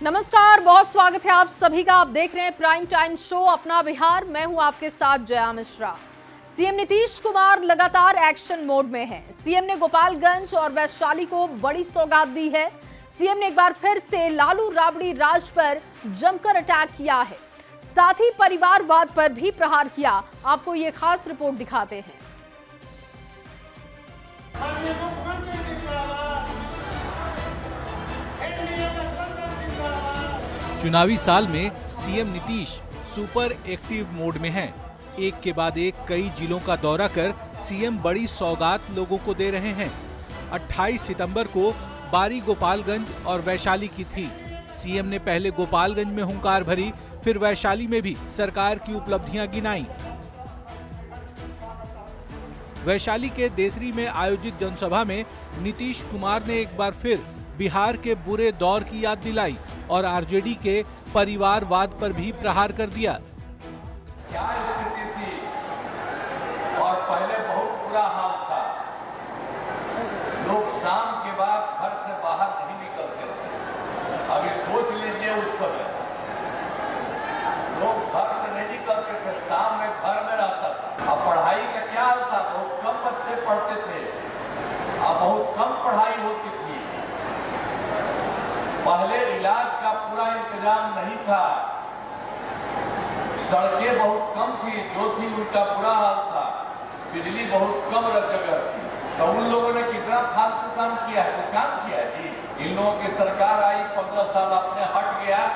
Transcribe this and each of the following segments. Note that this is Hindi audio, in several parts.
नमस्कार, बहुत स्वागत है आप सभी का। आप देख रहे हैं प्राइम टाइम शो अपना बिहार। मैं हूं आपके साथ जया मिश्रा। सीएम नीतीश कुमार लगातार एक्शन मोड में हैं। सीएम ने गोपालगंज और वैशाली को बड़ी सौगात दी है। सीएम ने एक बार फिर से लालू राबड़ी राज पर जमकर अटैक किया है, साथ ही परिवारवाद पर भी प्रहार किया। आपको ये खास रिपोर्ट दिखाते हैं। चुनावी साल में CM Nitish super active mode में हैं। एक के बाद एक कई जिलों का दौरा कर सीएम बड़ी सौगात लोगों को दे रहे हैं। 28 सितंबर को बारी गोपालगंज और वैशाली की थी। सीएम ने पहले गोपालगंज में हुंकार भरी, फिर वैशाली में भी सरकार की उपलब्धियां गिनाई। वैशाली के देसरी में आयोजित जनसभा में नीतीश कुमार ने एक बार फिर बिहार के बुरे दौर की याद दिलाई और आरजेडी के परिवारवाद पर भी प्रहार कर दिया। क्या स्थिति थी और पहले बहुत बुरा हाल था। लोग शाम के बाद घर से बाहर नहीं निकलते थे। अभी सोच लीजिए उस समय लोग घर से नहीं निकलते थे, शाम में घर में रहता था। अब पढ़ाई का क्या हाल था, बहुत कम बच्चे पढ़ते थे, अब बहुत कम पढ़ाई होती थी। पहले इलाज का पूरा इंतजाम नहीं था, सड़कें बहुत कम थी, जो थी उनका बुरा हाल था, बिजली बहुत कम जगह थी। तो उन लोगों ने कितना फालतू काम किया है, तो काम किया है जी। इन लोगों की सरकार आई, 15 साल अपने हट गया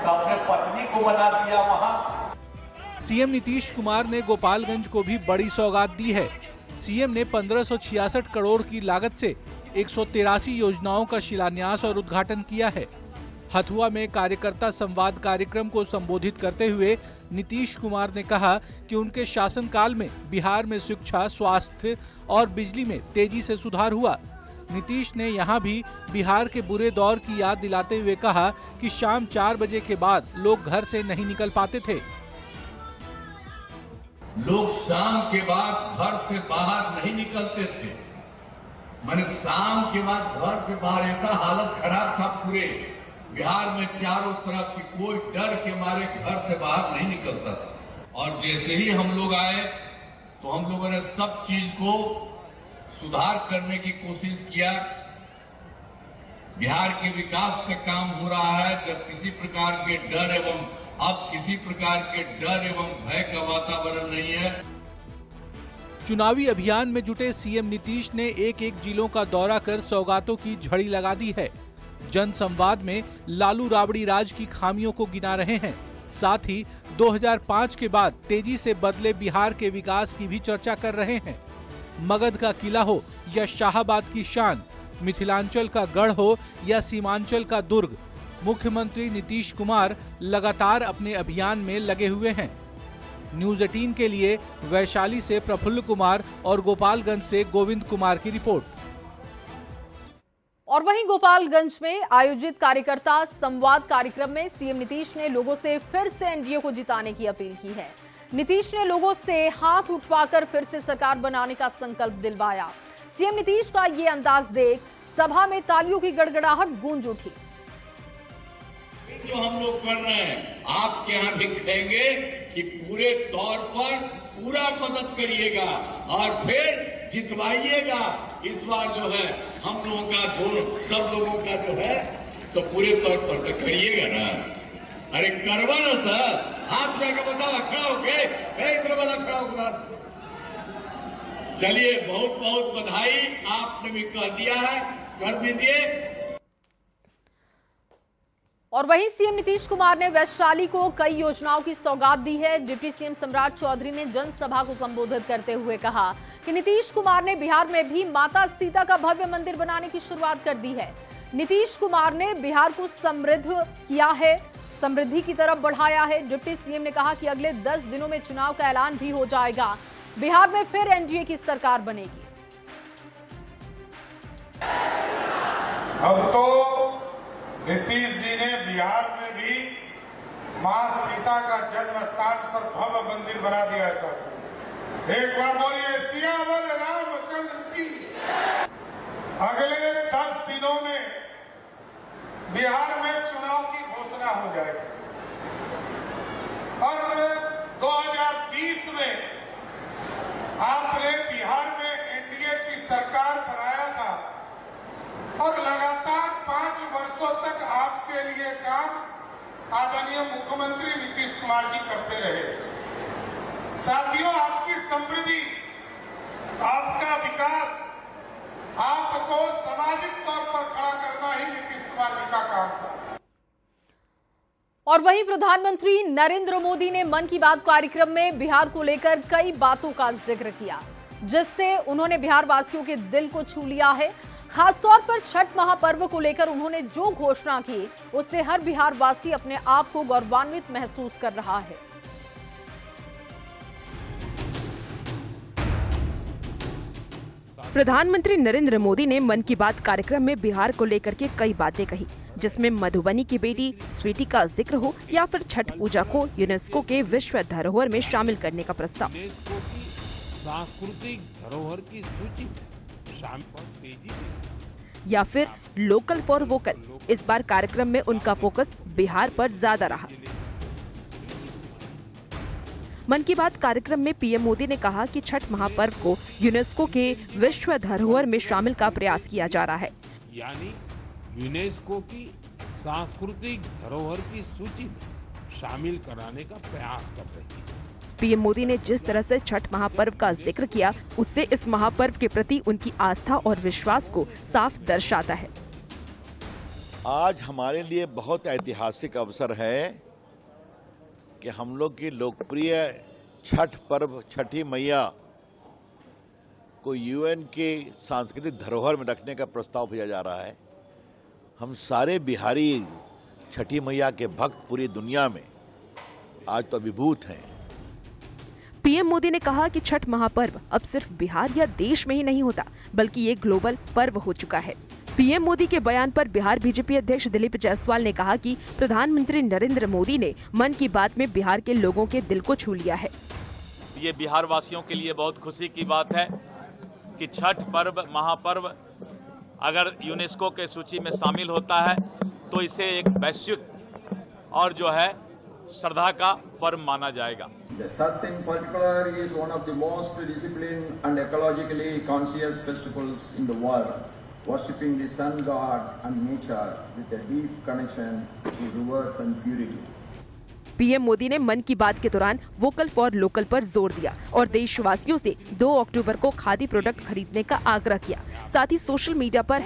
तो अपने पत्नी को बना दिया वहां। सीएम नीतीश कुमार ने गोपालगंज को भी बड़ी सौगात दी है। सीएम ने 1566 करोड़ की लागत से 183 योजनाओं का शिलान्यास और उद्घाटन किया है। हथुआ में कार्यकर्ता संवाद कार्यक्रम को संबोधित करते हुए नीतीश कुमार ने कहा कि उनके शासनकाल में बिहार में शिक्षा, स्वास्थ्य और बिजली में तेजी से सुधार हुआ। नीतीश ने यहां भी बिहार के बुरे दौर की याद दिलाते हुए कहा कि शाम 4 बजे के बाद लोग घर से नहीं निकल पाते थे। लोग शाम के बाद घर से बाहर नहीं निकलते थे। मैंने शाम के बाद घर से बाहर, ऐसा हालत खराब था पूरे बिहार में, चारों तरफ की कोई डर के मारे घर से बाहर नहीं निकलता था। और जैसे ही हम लोग आए तो हम लोगों ने सब चीज को सुधार करने की कोशिश किया। बिहार के विकास का काम हो रहा है जब किसी प्रकार के डर एवं अब किसी प्रकार के डर एवं भय का वातावरण नहीं है। चुनावी अभियान में जुटे सीएम नीतीश ने एक एक जिलों का दौरा कर सौगातों की झड़ी लगा दी है। जन संवाद में लालू राबड़ी राज की खामियों को गिना रहे हैं। साथ ही 2005 के बाद तेजी से बदले बिहार के विकास की भी चर्चा कर रहे हैं। मगध का किला हो या शाहाबाद की शान, मिथिलांचल का गढ़ हो या सीमांचल का दुर्ग, मुख्यमंत्री नीतीश कुमार लगातार अपने अभियान में लगे हुए हैं। न्यूज 18 के लिए वैशाली से प्रफुल्ल कुमार और गोपालगंज से गोविंद कुमार की रिपोर्ट। और वहीं गोपालगंज में आयोजित कार्यकर्ता संवाद कार्यक्रम में सीएम नीतीश ने लोगों से फिर से एनडीए को जिताने की अपील की है। नीतीश ने लोगों से हाथ उठवाकर फिर से सरकार बनाने का संकल्प दिलवाया। सीएम नीतीश का ये अंदाज देख सभा में तालियों की गड़गड़ाहट गूंज उठी। जो हम लोग कर रहे हैं, आपके यहाँ भी कहेंगे कि पूरे तौर पर पूरा मदद करिएगा और फिर जितवाइएगा। इस बार जो है हम लोगों का सब लोगों का जो है तो पूरे तौर पर तो करिएगा ना। अरे करवा ना सर, हाथ जाकर बताओ, खड़ा होके इधर वाला खड़ा होकर। चलिए, बहुत बहुत बधाई, आपने भी कह दिया है, कर दीजिए। और वहीं सीएम नीतीश कुमार ने वैशाली को कई योजनाओं की सौगात दी है। डिप्टी सीएम सम्राट चौधरी ने जनसभा को संबोधित करते हुए कहा कि नीतीश कुमार ने बिहार में भी माता सीता का भव्य मंदिर बनाने की शुरुआत कर दी है। नीतीश कुमार ने बिहार को समृद्ध किया है, समृद्धि की तरफ बढ़ाया है। डिप्टी सीएम ने कहा कि अगले 10 दिनों में चुनाव का ऐलान भी हो जाएगा। बिहार में फिर एनडीए की सरकार बनेगी। अब तो नीतीश जी ने बिहार में भी मां सीता का जन्म स्थान पर भव्य मंदिर बना दिया है। एक बार बोलिए, सियावर रामचंद्र की। अगले 10 दिनों में बिहार में चुनाव की घोषणा हो जाएगी। और 2020 में आपने बिहार में एनडीए की सरकार बनाया था और लगातार 5 वर्षों तक आपके लिए काम आदरणीय मुख्यमंत्री नीतीश कुमार जी करते रहे। साथियों, आपकी समृद्धि, आपका विकास, आपको सामाजिक तौर पर खड़ा करना ही नीतीश कुमार जी का काम था। और वहीं प्रधानमंत्री नरेंद्र मोदी ने मन की बात कार्यक्रम में बिहार को लेकर कई बातों का जिक्र किया, जिससे उन्होंने बिहार वासियों के दिल को छू लिया है। खासतौर पर छठ महापर्व को लेकर उन्होंने जो घोषणा की, उससे हर बिहार वासी अपने आप को गौरवान्वित महसूस कर रहा है। प्रधानमंत्री नरेंद्र मोदी ने मन की बात कार्यक्रम में बिहार को लेकर के कई बातें कही, जिसमें मधुबनी की बेटी स्वीटी का जिक्र हो या फिर छठ पूजा को यूनेस्को के विश्व धरोहर में शामिल करने का प्रस्ताव। यूनेस्को की सांस्कृतिक धरोहर की सूची में शामिल पर तेजी या फिर लोकल फॉर वोकल। इस बार कार्यक्रम में उनका फोकस बिहार पर ज्यादा रहा। मन की बात कार्यक्रम में पीएम मोदी ने कहा कि छठ महापर्व को यूनेस्को के विश्व धरोहर में शामिल का प्रयास किया जा रहा है, यानी यूनेस्को की सांस्कृतिक धरोहर की सूची में शामिल कराने का प्रयास कर रही है। पीएम मोदी ने जिस तरह से छठ महापर्व का जिक्र किया, उससे इस महापर्व के प्रति उनकी आस्था और विश्वास को साफ दर्शाता है। आज हमारे लिए बहुत ऐतिहासिक अवसर है कि हम लोग की लोकप्रिय छठ पर्व छठी मैया को यूएन के सांस्कृतिक धरोहर में रखने का प्रस्ताव भेजा जा रहा है। हम सारे बिहारी छठी मैया के भक्त पूरी दुनिया में आज तो अभिभूत हैं। पीएम मोदी ने कहा कि छठ महापर्व अब सिर्फ बिहार या देश में ही नहीं होता, बल्कि ये ग्लोबल पर्व हो चुका है। पीएम मोदी के बयान पर बिहार बीजेपी अध्यक्ष दिलीप जायसवाल ने कहा कि प्रधानमंत्री नरेंद्र मोदी ने मन की बात में बिहार के लोगों के दिल को छू लिया है। ये बिहार वासियों के लिए बहुत खुशी की बात है कि छठ पर्व महापर्व अगर यूनेस्को के सूची में शामिल होता है तो इसे एक वैश्विक और जो है श्रद्धा का पर्व माना जाएगा। The Chhath in particular is one of the most disciplined and ecologically conscious festivals in the world, worshipping the sun god and nature with a deep connection to rivers and purity. PM Modi ने मन की बात के दौरान वोकल फॉर लोकल पर जोर दिया और देशवासियों से 2 अक्टूबर को खादी प्रोडक्ट खरीदने का आग्रह किया। साथ ही सोशल मीडिया पर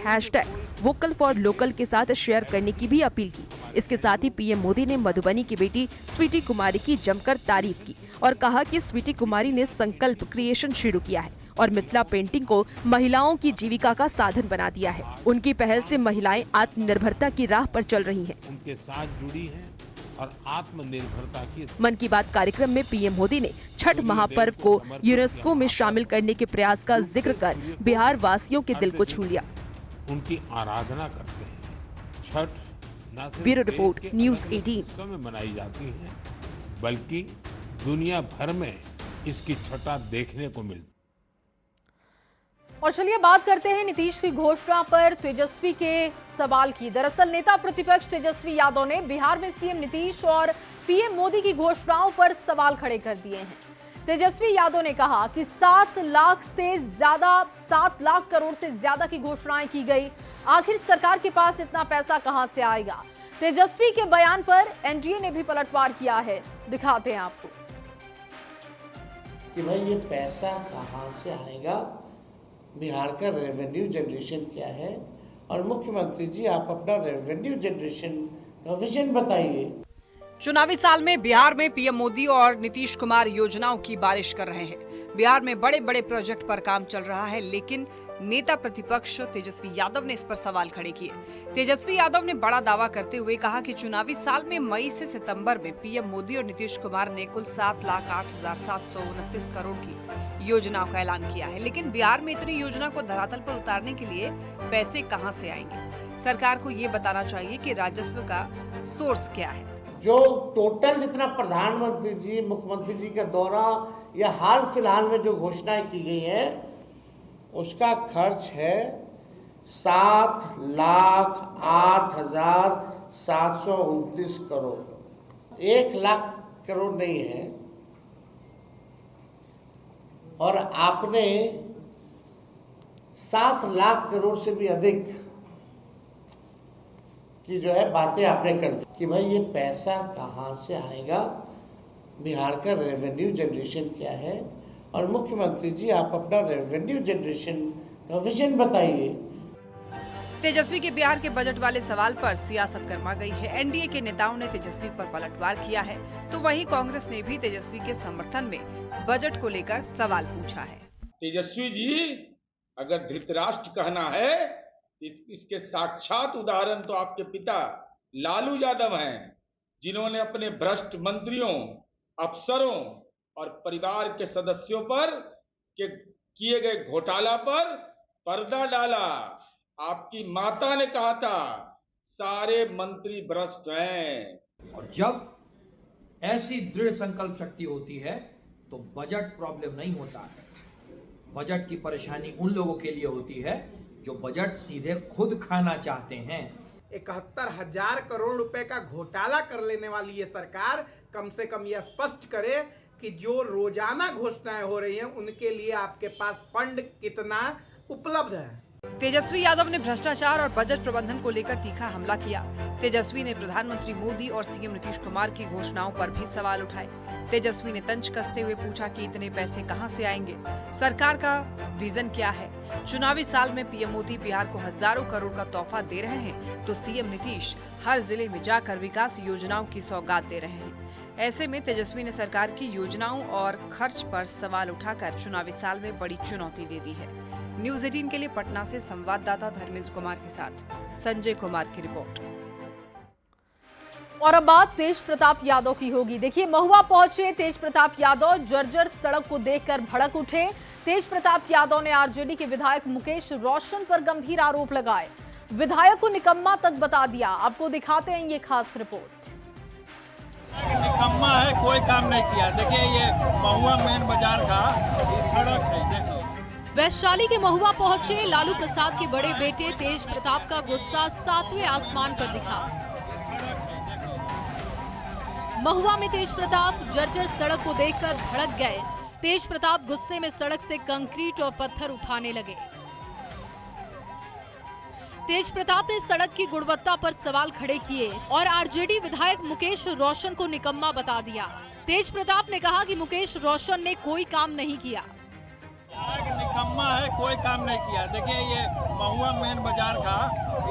#वोकल फॉर लोकल के साथ शेयर करने की भी अपील की। इसके साथ ही पीएम मोदी ने मधुबनी की बेटी स्वीटी कुमारी की जमकर तारीफ की और कहा कि स्वीटी कुमारी ने संकल्प क्रिएशन शुरू किया है और मिथिला पेंटिंग को महिलाओं की जीविका का साधन बना दिया है। उनकी पहल से महिलाएं आत्मनिर्भरता की राह पर चल रही हैं। उनके साथ जुड़ी हैं और आत्मनिर्भरता की। मन की बात कार्यक्रम में पीएम मोदी ने छठ महापर्व को यूनेस्को में शामिल करने के प्रयास का जिक्र कर बिहार वासियों के दिल को छू लिया। उनकी आराधना करते हैं। छठ न ब्यूरो सिर्फ रिपोर्ट, देश के न्यूज़ अलग-अलग 18 हिस्सों में मनाई जाती है, बल्कि दुनिया भर में इसकी छठा देखने को मिलती। और चलिए बात करते हैं नीतीश की घोषणा पर तेजस्वी के सवाल की। दरअसल नेता प्रतिपक्ष तेजस्वी यादव ने बिहार में सीएम नीतीश और पीएम मोदी की घोषणाओं पर सवाल खड़े कर दिए हैं। तेजस्वी यादव ने कहा कि 7 लाख करोड़ से ज्यादा की घोषणाएं की गई। आखिर सरकार के पास इतना पैसा कहां से आएगा? तेजस्वी के बयान पर एनडीए ने भी पलटवार किया है, दिखाते हैं आपको कि भाई ये पैसा कहां से आएगा, बिहार का रेवेन्यू जनरेशन क्या है, और मुख्यमंत्री जी आप अपना रेवेन्यू जनरेशन का विजन बताइए। चुनावी साल में बिहार में पीएम मोदी और नीतीश कुमार योजनाओं की बारिश कर रहे हैं। बिहार में बड़े बड़े प्रोजेक्ट पर काम चल रहा है, लेकिन नेता प्रतिपक्ष तेजस्वी यादव ने इस पर सवाल खड़े किए। तेजस्वी यादव ने बड़ा दावा करते हुए कहा कि चुनावी साल में मई से सितंबर में पीएम मोदी और नीतीश कुमार ने कुल 7,08,729 करोड़ की योजनाओं का ऐलान किया है, लेकिन बिहार में इतनी योजना को धरातल पर उतारने के लिए पैसे कहां से आएंगे? सरकार को ये बताना चाहिए कि राजस्व का सोर्स क्या है। जो टोटल जितना प्रधानमंत्री जी मुख्यमंत्री जी का दौरा या हाल फिलहाल में जो घोषणाएं की गई है उसका खर्च है 7,08,729 729 करोड़, 1 लाख करोड़ नहीं है। और आपने 7 लाख करोड़ से भी अधिक की जो है बातें आपने कर दी कि भाई ये पैसा कहाँ से आएगा, बिहार का रेवेन्यू जनरेशन क्या है। और मुख्यमंत्री जी आप अपना रेवेन्यू जनरेशन का विजन बताइए। तेजस्वी के बिहार के बजट वाले सवाल पर सियासत गर्मा गई है। एनडीए के नेताओं ने तेजस्वी पर पलटवार किया है, तो वहीं कांग्रेस ने भी तेजस्वी के समर्थन में बजट को लेकर सवाल पूछा है। तेजस्वी जी, अगर धृतराष्ट्र कहना है, इसके साक्षात उदाहरण तो आपके पिता लालू यादव हैं, जिन्होंने अपने भ्रष्ट मंत्रियों, अफसरों और परिवार के सदस्यों पर के किए गए घोटाला पर पर्दा डाला। आपकी माता ने कहा था सारे मंत्री भ्रष्ट हैं। और जब ऐसी दृढ़ संकल्प शक्ति होती है तो बजट प्रॉब्लम नहीं होता है। बजट की परेशानी उन लोगों के लिए होती है जो बजट सीधे खुद खाना चाहते हैं। 71,000 करोड़ रुपए का घोटाला कर लेने वाली ये सरकार कम से कम यह स्पष्ट करे कि जो रोजाना घोषणाएं हो रही हैं उनके लिए आपके पास फंड कितना उपलब्ध है। तेजस्वी यादव ने भ्रष्टाचार और बजट प्रबंधन को लेकर तीखा हमला किया। तेजस्वी ने प्रधानमंत्री मोदी और सीएम नीतीश कुमार की घोषणाओं पर भी सवाल उठाए। तेजस्वी ने तंज कसते हुए पूछा कि इतने पैसे कहां से आएंगे, सरकार का विजन क्या है। चुनावी साल में पीएम मोदी बिहार को हजारों करोड़ का तोहफा दे रहे हैं, तो सीएम नीतीश हर जिले में जाकर विकास योजनाओं की सौगात दे रहे हैं। ऐसे में तेजस्वी ने सरकार की योजनाओं और खर्च पर सवाल उठाकर चुनावी साल में बड़ी चुनौती दे दी है। न्यूज़ 18 के लिए पटना से संवाददाता धर्मेंद्र कुमार के साथ संजय कुमार की रिपोर्ट। और अब बात तेज प्रताप यादव की होगी। देखिए, महुआ पहुंचे तेज प्रताप यादव, जर्जर सड़क को देखकर भड़क उठे। तेज प्रताप यादव ने आरजेडी के विधायक मुकेश रोशन पर गंभीर आरोप लगाए, विधायक को निकम्मा तक बता दिया। आपको दिखाते हैं ये खास रिपोर्ट। निकम्मा है, कोई काम नहीं किया। देखिए ये महुआ मेन बाजार का सड़क है, देखिए। वैशाली के महुआ पहुंचे लालू प्रसाद के बड़े बेटे तेज प्रताप का गुस्सा 7वें आसमान पर दिखा। महुआ में तेज प्रताप जर्जर सड़क को देखकर भड़क गए। तेज प्रताप गुस्से में सड़क से कंक्रीट और पत्थर उठाने लगे। तेज प्रताप ने सड़क की गुणवत्ता पर सवाल खड़े किए और आरजेडी विधायक मुकेश रोशन को निकम्मा बता दिया। तेज प्रताप ने कहा कि मुकेश रोशन ने कोई काम नहीं किया। निकम्मा है, कोई काम नहीं किया। देखिए ये महुआ मेन बाजार का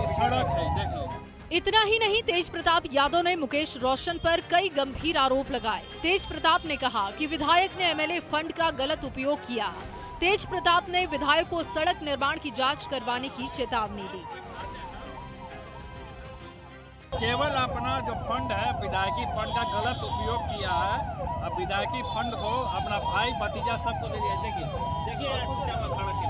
सड़क है, देखिए। इतना ही नहीं, तेज प्रताप यादव ने मुकेश रोशन पर कई गंभीर आरोप लगाए। तेज प्रताप ने कहा कि विधायक ने एमएलए फंड का गलत उपयोग किया। तेज प्रताप ने विधायक को सड़क निर्माण की जांच करवाने की चेतावनी दी। केवल अपना जो फंड है, विधायकी फंड का गलत उपयोग किया है। अब विधायकी फंड को अपना भाई भतीजा सबको दे दिया। देखिए सड़क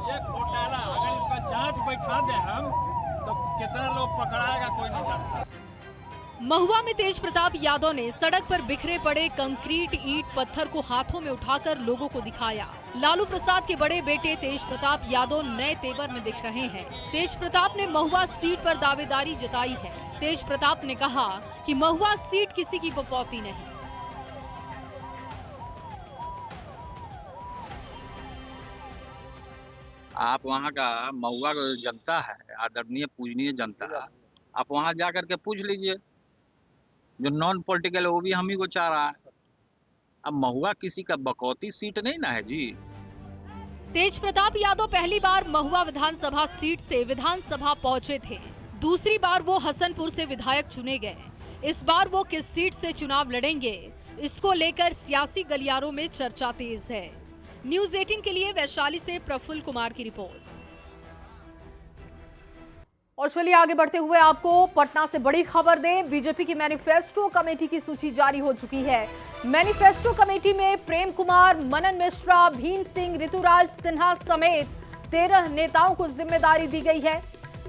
ये घोटाला, अगर इसका जांच बैठा दे हम तो कितना लोग पकड़ाएगा कोई नहीं जानता। महुआ में तेज प्रताप यादव ने सड़क पर बिखरे पड़े कंक्रीट, ईंट, पत्थर को हाथों में उठाकर लोगों को दिखाया। लालू प्रसाद के बड़े बेटे तेज प्रताप यादव नए तेवर में दिख रहे हैं। तेज प्रताप ने महुआ सीट पर दावेदारी जताई है। तेज प्रताप ने कहा कि महुआ सीट किसी की बपौती नहीं। आप वहाँ का महुआ जनता है, आदरणीय पूजनीय जनता, आप वहाँ जा करके पूछ लीजिए। जो नॉन पॉलिटिकल है वो भी हम ही को चाह रहा है। अब महुआ किसी का बकौती सीट नहीं ना है जी। तेज प्रताप यादव पहली बार महुआ विधानसभा सीट से विधानसभा पहुंचे थे। दूसरी बार वो हसनपुर से विधायक चुने गए। इस बार वो किस सीट से चुनाव लड़ेंगे, इसको लेकर सियासी गलियारों में चर्चा तेज है। न्यूज़ 18 के लिए वैशाली से प्रफुल्ल कुमार की रिपोर्ट। और चलिए आगे बढ़ते हुए आपको पटना से बड़ी खबर दें। बीजेपी की मैनिफेस्टो कमेटी की सूची जारी हो चुकी है। मैनिफेस्टो कमेटी में प्रेम कुमार, मनन मिश्रा, भीम सिंह, ऋतुराज सिन्हा समेत 13 नेताओं को जिम्मेदारी दी गई है।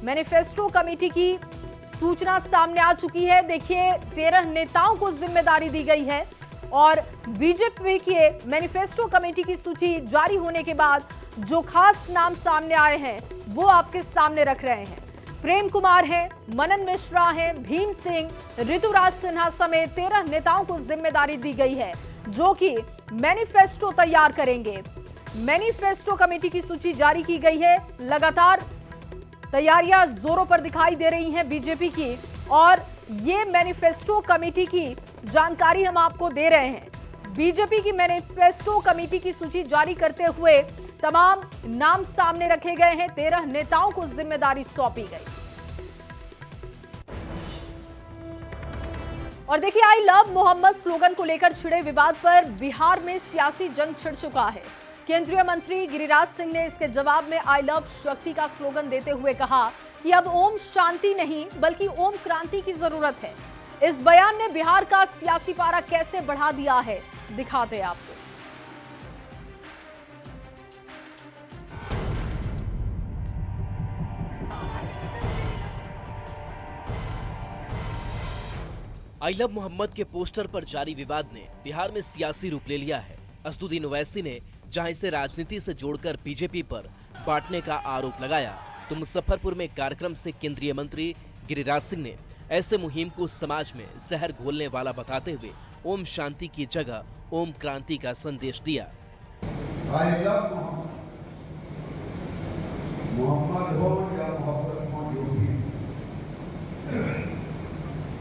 मैनिफेस्टो कमेटी की सूचना सामने आ चुकी है। देखिए, 13 नेताओं को जिम्मेदारी दी गई है और बीजेपी के मैनिफेस्टो कमेटी की सूची जारी होने के बाद जो खास नाम सामने आए हैं वो आपके सामने रख रहे हैं। प्रेम कुमार हैं, मनन मिश्रा हैं, भीम सिंह, ऋतुराज सिन्हा समेत 13 नेताओं को जिम्मेदारी दी गई है जो कि मैनिफेस्टो तैयार करेंगे। मैनिफेस्टो कमेटी की सूची जारी की गई है। लगातार तैयारियां जोरों पर दिखाई दे रही हैं बीजेपी की, और ये मैनिफेस्टो कमेटी की जानकारी हम आपको दे रहे हैं। बीजेपी की मैनिफेस्टो कमेटी की सूची जारी करते हुए तमाम नाम सामने रखे गए हैं। 13 नेताओं को जिम्मेदारी सौंपी गई। और देखिए, आई लव मोहम्मद स्लोगन को लेकर छिड़े विवाद पर बिहार में सियासी जंग छिड़ चुका है। केंद्रीय मंत्री गिरिराज सिंह ने इसके जवाब में आई लव शक्ति का स्लोगन देते हुए कहा कि अब ओम शांति नहीं बल्कि ओम क्रांति की जरूरत है। इस बयान ने बिहार का सियासी पारा कैसे बढ़ा दिया है, दिखाते हैं आपको। आई लव मोहम्मद के पोस्टर पर जारी विवाद ने बिहार में सियासी रूप ले लिया है। असदुद्दीन ओवैसी ने जहां इसे राजनीति से जोड़कर बीजेपी पर बांटने का आरोप लगाया, तो मुजफ्फरपुर में कार्यक्रम से केंद्रीय मंत्री गिरिराज सिंह ने ऐसे मुहिम को समाज में जहर घोलने वाला बताते हुए ओम शांति की जगह ओम क्रांति का संदेश दिया। आई लव मोहम्मद हो या मोहब्बत हो, जो भी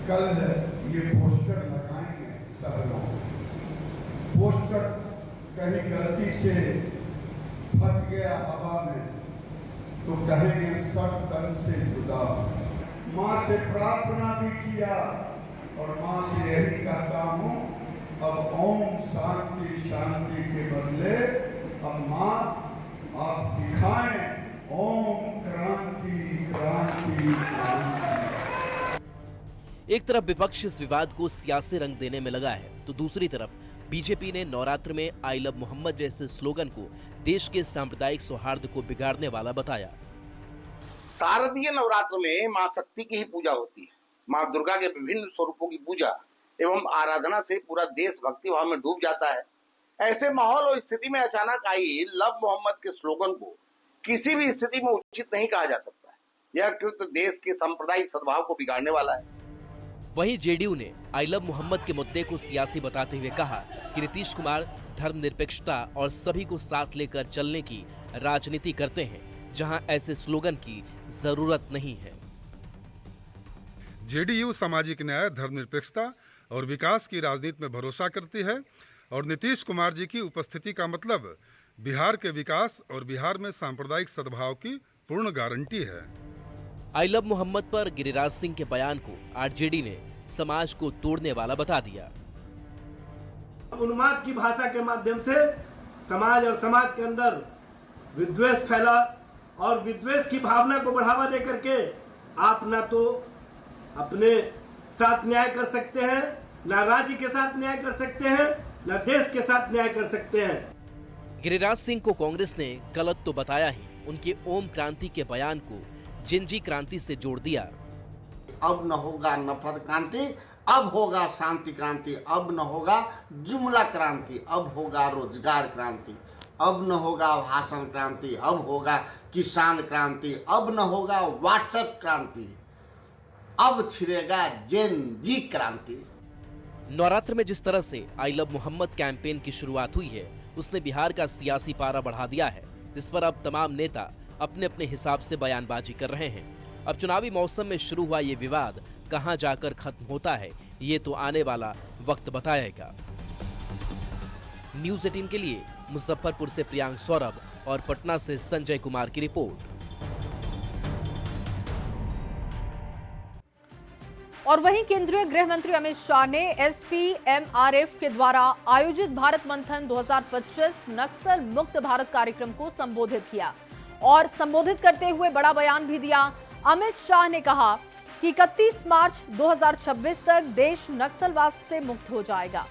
कल ये पोस्टर लगाएंगे सब लोग। पोस्टर कहीं गलती से फट गया हवा में तो कहेंगे सब तन से जुदा। माँ से प्रार्थना भी किया और माँ से यही कहता हूँ, अब ओम शांति शांति के बदले अब माँ आप दिखाएं ओम क्रांति क्रांति क्रांति। एक तरफ विपक्ष इस विवाद को सियासी रंग देने में लगा है, तो दूसरी तरफ बीजेपी ने नवरात्र में आई लव मोहम्मद जैसे स्लोगन को देश के सांप्रदायिक सौहार्द को बिगाड़ने वाला बताया। शारदीय नवरात्र में मां शक्ति की ही पूजा होती है। मां दुर्गा के विभिन्न स्वरूपों की पूजा एवं आराधना से पूरा देश भक्ति भाव में डूब जाता है। ऐसे माहौल और स्थिति में अचानक आई लव मोहम्मद के स्लोगन को किसी भी स्थिति में उचित नहीं कहा जा सकता है। यह कृत्य देश के सांप्रदायिक सद्भाव को बिगाड़ने वाला है। वहीं जेडीयू ने आई लव मोहम्मद के मुद्दे को सियासी बताते हुए कहा कि नीतीश कुमार धर्मनिरपेक्षता और सभी को साथ लेकर चलने की राजनीति करते हैं, जहां ऐसे स्लोगन की जरूरत नहीं है। जेडीयू सामाजिक न्याय, धर्मनिरपेक्षता और विकास की राजनीति में भरोसा करती है और नीतीश कुमार जी की उपस्थिति का मतलब बिहार के विकास और बिहार में सांप्रदायिक सद्भाव की पूर्ण गारंटी है। आई लव मोहम्मद पर गिरिराज सिंह के बयान को आरजेडी ने समाज को तोड़ने वाला बता दिया। उन्माद की भाषा के माध्यम से समाज और समाज के अंदर विद्वेष फैला और विद्वेष की भावना को बढ़ावा दे करके आप न तो अपने साथ न्याय कर सकते हैं, न राज्य के साथ न्याय कर सकते हैं, न देश के साथ न्याय कर सकते हैं। गिरिराज सिंह को कांग्रेस ने गलत तो बताया ही, उनके ओम क्रांति के बयान को जिंजी क्रांति से जोड़ दिया। अब न होगा नफरत क्रांति, अब होगा शांति क्रांति। अब न होगा जुमला क्रांति, अब होगा रोजगार क्रांति। अब न होगा भाषण क्रांति, अब होगा किसान क्रांति। अब न होगा व्हाट्सएप क्रांति, अब छिड़ेगा जेन जी क्रांति। नवरात्र में जिस तरह से आई लव मोहम्मद कैंपेन की शुरुआत हुई है, उसने बिहार का सियासी पारा बढ़ा दिया है, जिस पर अब तमाम नेता अपने अपने हिसाब से बयानबाजी कर रहे हैं। अब चुनावी मौसम में शुरू हुआ ये विवाद कहां जाकर खत्म होता है, ये तो आने वाला वक्त बताएगा। न्यूज़ 18 के लिए मुजफ्फरपुर से प्रियांक सौरभ और पटना से संजय कुमार की रिपोर्ट। और वहीं केंद्रीय गृह मंत्री अमित शाह ने एसपीएमआरएफ के द्वारा आयोजित भारत मंथन 2025 नक्सल मुक्त भारत कार्यक्रम को संबोधित किया और संबोधित करते हुए बड़ा बयान भी दिया। अमित शाह ने कहा कि 31 मार्च 2026 तक देश नक्सलवाद से मुक्त हो जाएगा।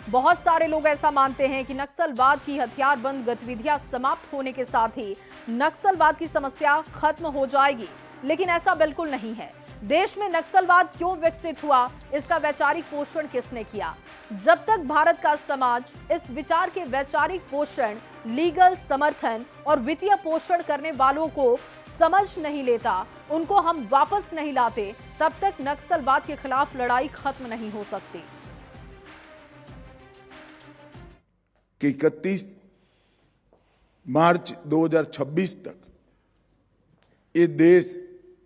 बहुत सारे लोग ऐसा मानते हैं कि नक्सलवाद की हथियारबंद गतिविधियां समाप्त होने के साथ ही नक्सलवाद की समस्या खत्म हो जाएगी, लेकिन ऐसा बिल्कुल नहीं है। देश में नक्सलवाद क्यों विकसित हुआ, इसका वैचारिक पोषण किसने किया? जब तक भारत का समाज इस विचार के वैचारिक पोषण, लीगल समर्थन और वित्तीय पोषण करने वालों को समझ नहीं लेता, उनको हम वापस नहीं लाते, तब तक नक्सलवाद के खिलाफ लड़ाई खत्म नहीं हो सकती। कि 31 मार्च 2026 तक ये देश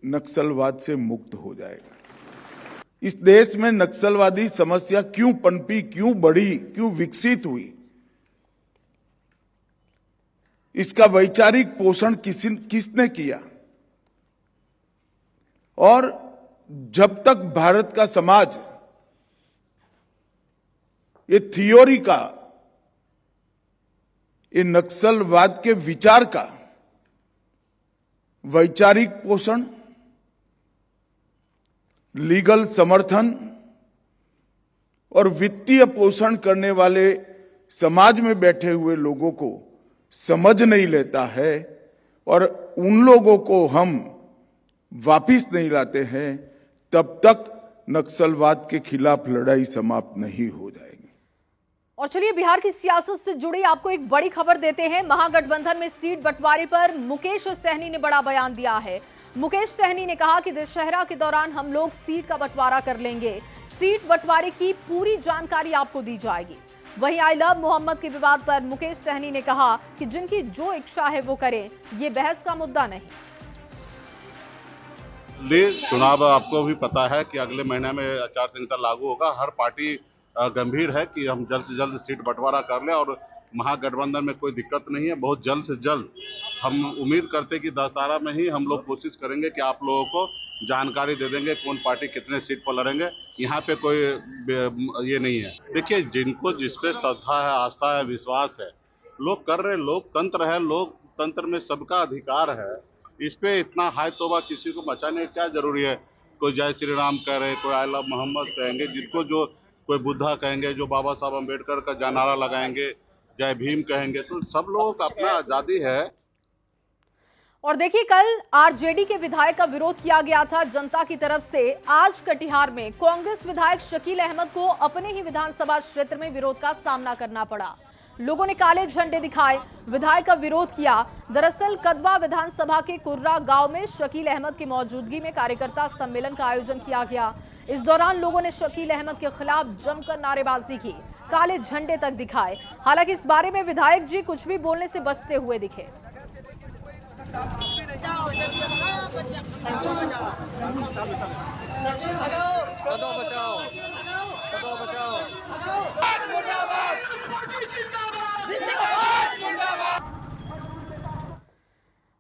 नक्सलवाद से मुक्त हो जाएगा। इस देश में नक्सलवादी समस्या क्यों पनपी, क्यों बढ़ी, क्यों विकसित हुई, इसका वैचारिक पोषण किसने किया? और जब तक भारत का समाज ये थियोरी का, ये नक्सलवाद के विचार का वैचारिक पोषण, लीगल समर्थन और वित्तीय पोषण करने वाले समाज में बैठे हुए लोगों को समझ नहीं लेता है और उन लोगों को हम वापिस नहीं लाते हैं, तब तक नक्सलवाद के खिलाफ लड़ाई समाप्त नहीं हो जाएगी। और चलिए बिहार की सियासत से जुड़ी आपको एक बड़ी खबर देते हैं। महागठबंधन में सीट बंटवारे पर मुकेश सहनी ने बड़ा बयान दिया है। मुकेश सहनी ने कहा कि दशहरा के दौरान हम लोग सीट का बंटवारा कर लेंगे, सीट बंटवारे की पूरी जानकारी आपको दी जाएगी। वहीं आई लव मोहम्मद के विवाद पर मुकेश सहनी ने कहा कि जिनकी जो इच्छा है वो करें, ये बहस का मुद्दा नहीं। चुनाव आपको भी पता है कि अगले महीने में आचार संहिता लागू होगा। हर पार्टी गंभीर है कि हम जल्द से जल्द सीट बंटवारा कर लें और महागठबंधन में कोई दिक्कत नहीं है। बहुत जल्द से जल्द हम उम्मीद करते कि दशहरा में ही हम लोग कोशिश करेंगे कि आप लोगों को जानकारी दे देंगे कौन पार्टी कितने सीट पर लड़ेंगे। यहाँ पे कोई ये नहीं है। देखिए, जिनको जिस पे श्रद्धा है, आस्था है, विश्वास है, लोग कर रहे। लोकतंत्र है, लोकतंत्र में सबका अधिकार है। इस पे इतना हाय तौबा किसी को मचाने की क्या जरूरी है? कोई जय श्री राम कह रहे, कोई आई लव मोहम्मद कहेंगे, जिनको जो कोई बुद्धा कहेंगे, जो बाबा साहब अम्बेडकर का जयनारा लगाएंगे, जय भीम कहेंगे, तो सब लोगों का अपना आजादी है। और देखिए, कल आरजेडी के विधायक का विरोध किया गया था जनता की तरफ से। आज कटिहार में कांग्रेस विधायक शकील अहमद को अपने ही विधानसभा क्षेत्र में विरोध का सामना करना पड़ा। लोगों ने काले झंडे दिखाए, विधायक का विरोध किया। दरअसल कदवा विधानसभा के कुर्रा गांव में शकील अहमद की मौजूदगी में कार्यकर्ता सम्मेलन का आयोजन किया गया। इस दौरान लोगों ने शकील अहमद के खिलाफ जमकर नारेबाजी की, काले झंडे तक दिखाए। हालांकि इस बारे में विधायक जी कुछ भी बोलने से बचते हुए दिखे।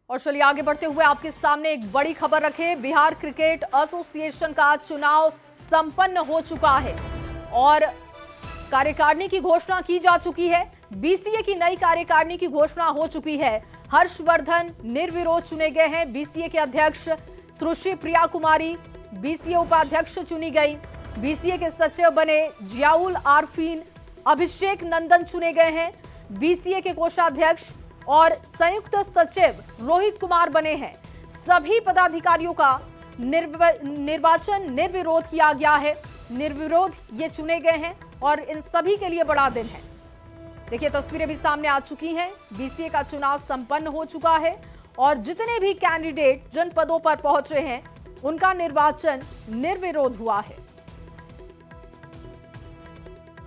और चलिए आगे बढ़ते हुए आपके सामने एक बड़ी खबर रखे। बिहार क्रिकेट एसोसिएशन का चुनाव संपन्न हो चुका है और कार्यकारिणी की घोषणा की जा चुकी है। बीसीए की नई कार्यकारिणी की घोषणा हो चुकी है। हर्षवर्धन निर्विरोध चुने गए हैं बीसीए के अध्यक्ष। सुश्री प्रिया कुमारी बीसीए उपाध्यक्ष चुनी गई। बीसीए के सचिव बने जियाउल आरफीन। अभिषेक नंदन चुने गए हैं बीसीए के कोषाध्यक्ष और संयुक्त सचिव रोहित कुमार बने हैं। सभी पदाधिकारियों का निर्वाचन निर्विरोध किया गया है। निर्विरोध ये चुने गए हैं और इन सभी के लिए बड़ा दिन है। देखिए, तस्वीरें भी सामने आ चुकी हैं। बीसीए का चुनाव संपन्न हो चुका है और जितने भी कैंडिडेट जिन पदों पर पहुंचे हैं उनका निर्वाचन निर्विरोध हुआ है।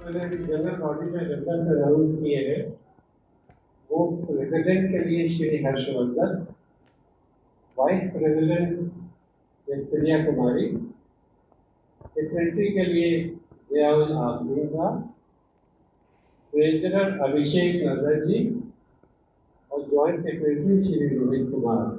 जनरल बॉडी में जनरल अनाउंस किए हैं, वो प्रेसिडेंट के लिए Shri Harshvardhan, vice president Priya Kumari, secretary के लिए जियाउल आफरीन साहब, ट्रेजरर अभिषेक नंदन जी और जॉइंट सेक्रेटरी श्री रोहित कुमार।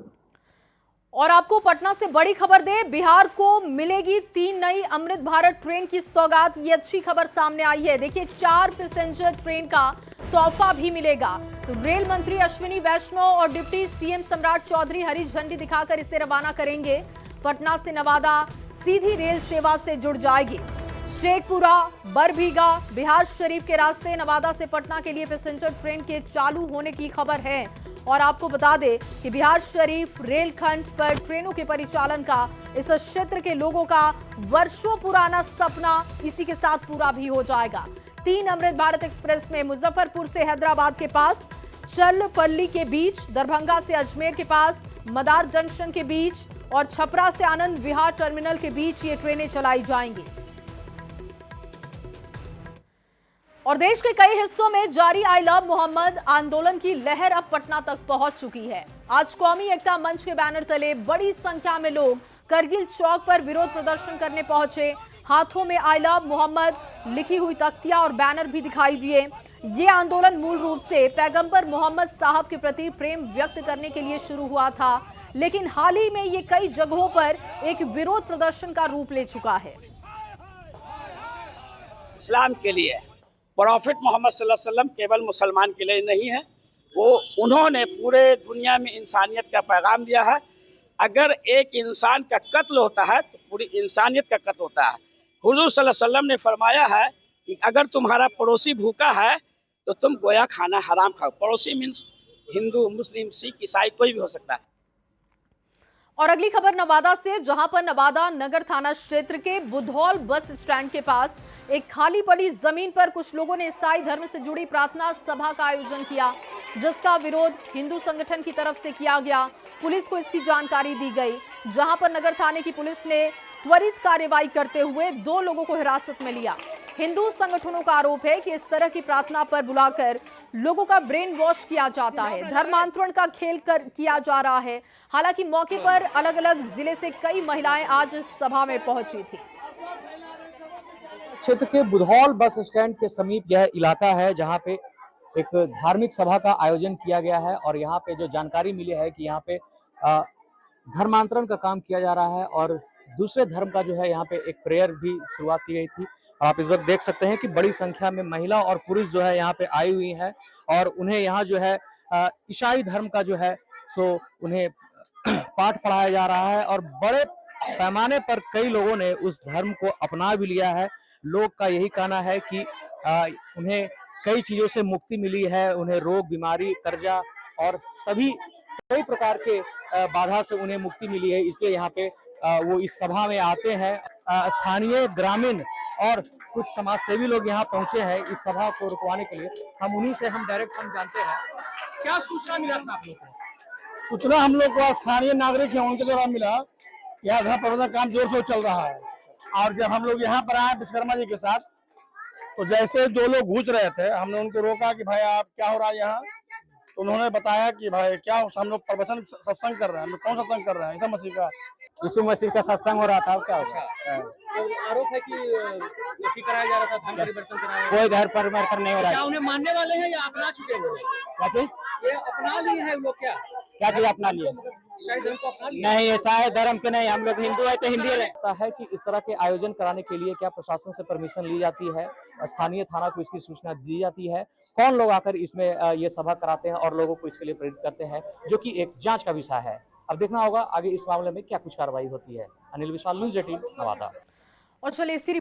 और आपको पटना से बड़ी खबर दे, बिहार को मिलेगी 3 नई अमृत भारत ट्रेन की सौगात। ये अच्छी खबर सामने आई है। देखिए, 4 पैसेंजर ट्रेन का तोहफा भी मिलेगा। रेल मंत्री अश्विनी वैष्णव और डिप्टी सीएम सम्राट चौधरी हरी झंडी दिखाकर इसे रवाना करेंगे। पटना से नवादा सीधी रेल सेवा से जुड़ जाएगी। शेखपुरा, बरबीघा, बिहार शरीफ के रास्ते नवादा से पटना के लिए पैसेंजर ट्रेन के चालू होने की खबर है और आपको बता दें कि बिहार शरीफ रेलखंड पर ट्रेनों के परिचालन का इस क्षेत्र के लोगों का वर्षों पुराना सपना इसी के साथ पूरा भी हो जाएगा। 3 अमृत भारत एक्सप्रेस में मुजफ्फरपुर से हैदराबाद के पास, चरलपल्ली के बीच, दरभंगा से अजमेर के पास, मदार जंक्शन के बीच और छपरा से आनंद विहार टर्मिनल के बीच ये ट्रेनें चलाई जाएंगी। और देश के कई हिस्सों में जारी आई लव मोहम्मद आंदोलन की लहर अब पटना तक पहुंच चुकी है। आज कौमी एकता मंच के बैनर तले बड़ी संख्या में लोग करगिल चौक पर विरोध प्रदर्शन करने पहुंचे। हाथों में आई लव मोहम्मद लिखी हुई तख्तियां और बैनर भी दिखाई दिए। ये आंदोलन मूल रूप से पैगंबर मोहम्मद साहब के प्रति प्रेम व्यक्त करने के लिए शुरू हुआ था, लेकिन हाल ही में ये कई जगहों पर एक विरोध प्रदर्शन का रूप ले चुका है। इस्लाम के लिए प्रॉफिट मोहम्मद सल्लल्लाहु अलैहि वसल्लम केवल मुसलमान के लिए नहीं है, उन्होंने पूरे दुनिया में इंसानियत का पैगाम दिया है। अगर एक इंसान का कत्ल होता है तो पूरी इंसानियत का कत्ल होता है। हुजूर सल्लल्लाहु अलैहि वसल्लम ने फरमाया है कि अगर तुम्हारा पड़ोसी भूखा है तो तुम गोया खाना हराम खाओ। पड़ोसी मीन्स हिंदू, मुस्लिम, सिख, ईसाई कोई भी हो सकता है। और अगली खबर नवादा से, जहां पर नवादा नगर थाना क्षेत्र के बुधौल बस स्टैंड के पास एक खाली पड़ी जमीन पर कुछ लोगों ने ईसाई धर्म से जुड़ी प्रार्थना सभा का आयोजन किया, जिसका विरोध हिंदू संगठन की तरफ से किया गया। पुलिस को इसकी जानकारी दी गई, जहां पर नगर थाने की पुलिस ने त्वरित कार्रवाई करते हुए 2 लोगों को हिरासत में लिया। हिंदू संगठनों का आरोप है कि इस तरह की प्रार्थना पर बुलाकर लोगों का ब्रेन वॉश किया जाता है, धर्मांतरण का खेल किया जा रहा है। हालांकि मौके पर अलग अलग जिले से कई महिलाएं आज इस सभा में पहुंची थी। क्षेत्र के बुधौल बस स्टैंड के समीप यह इलाका है जहां पे एक धार्मिक सभा का आयोजन किया गया है और यहाँ पे जो जानकारी मिली है कि यहाँ पे धर्मांतरण का काम किया जा रहा है और दूसरे धर्म का जो है यहाँ पे एक प्रेयर भी शुरुआत की गई थी। आप इस वक्त देख सकते हैं कि बड़ी संख्या में महिला और पुरुष जो है यहाँ पे आई हुई हैं और उन्हें यहाँ जो है ईसाई धर्म का जो है सो उन्हें पाठ पढ़ाया जा रहा है और बड़े पैमाने पर कई लोगों ने उस धर्म को अपना भी लिया है। लोग का यही कहना है कि उन्हें कई चीजों से मुक्ति मिली है, उन्हें रोग, बीमारी, कर्जा और सभी कई प्रकार के बाधा से उन्हें मुक्ति मिली है, इसलिए यहाँ पे वो इस सभा में आते हैं। स्थानीय, ग्रामीण और कुछ समाज सेवी लोग यहाँ पहुंचे हैं इस सभा को रुकवाने के लिए। हम डायरेक्ट जानते हैं क्या सूचना मिला था आप लोग को? सूचना हम लोग को स्थानीय नागरिक हैं उनके द्वारा मिला। यहाँ धर्म प्रबंधन काम जोर शोर चल रहा है और जब हम लोग यहाँ पर आए विश्वकर्मा जी के साथ तो जैसे 2 लोग घुस रहे थे, हमने उनको रोका कि भाई आप क्या हो रहा है यहाँ, तो उन्होंने बताया कि भाई क्या हम लोग प्रवचन सत्संग कर रहे हैं। हम लोग कौन सत्संग कर रहे हैं? ईसा मसीह का, यीशु मसीह का सत्संग हो रहा था। क्या होगा? तो आरोप है कि कराया जा रहा था, धर्म परिवर्तन कराया, कोई धर्म परिवर्तन नहीं हो रहा है। क्या उन्हें मानने वाले हैं या अपना चुके हैं? क्या चीज? ये अपना लिए हैं लोग? क्या चीज अपना लिए? ईसाई धर्म को अपना लिए? नहीं, ईसाई धर्म के नहीं, हम लोग हिंदू है तो हिंदी लगता है कि इस तरह के आयोजन कराने के लिए क्या प्रशासन से परमिशन ली जाती है? स्थानीय थाना को इसकी सूचना दी जाती है? कौन लोग आकर इसमें ये सभा कराते हैं और लोगों को इसके लिए प्रेरित करते हैं, जो कि एक जांच का विषय है। अब देखना होगा आगे इस मामले में क्या कुछ कार्रवाई होती है। अनिल विशाल, न्यूज़ 18 नवादा। और चलिए इसी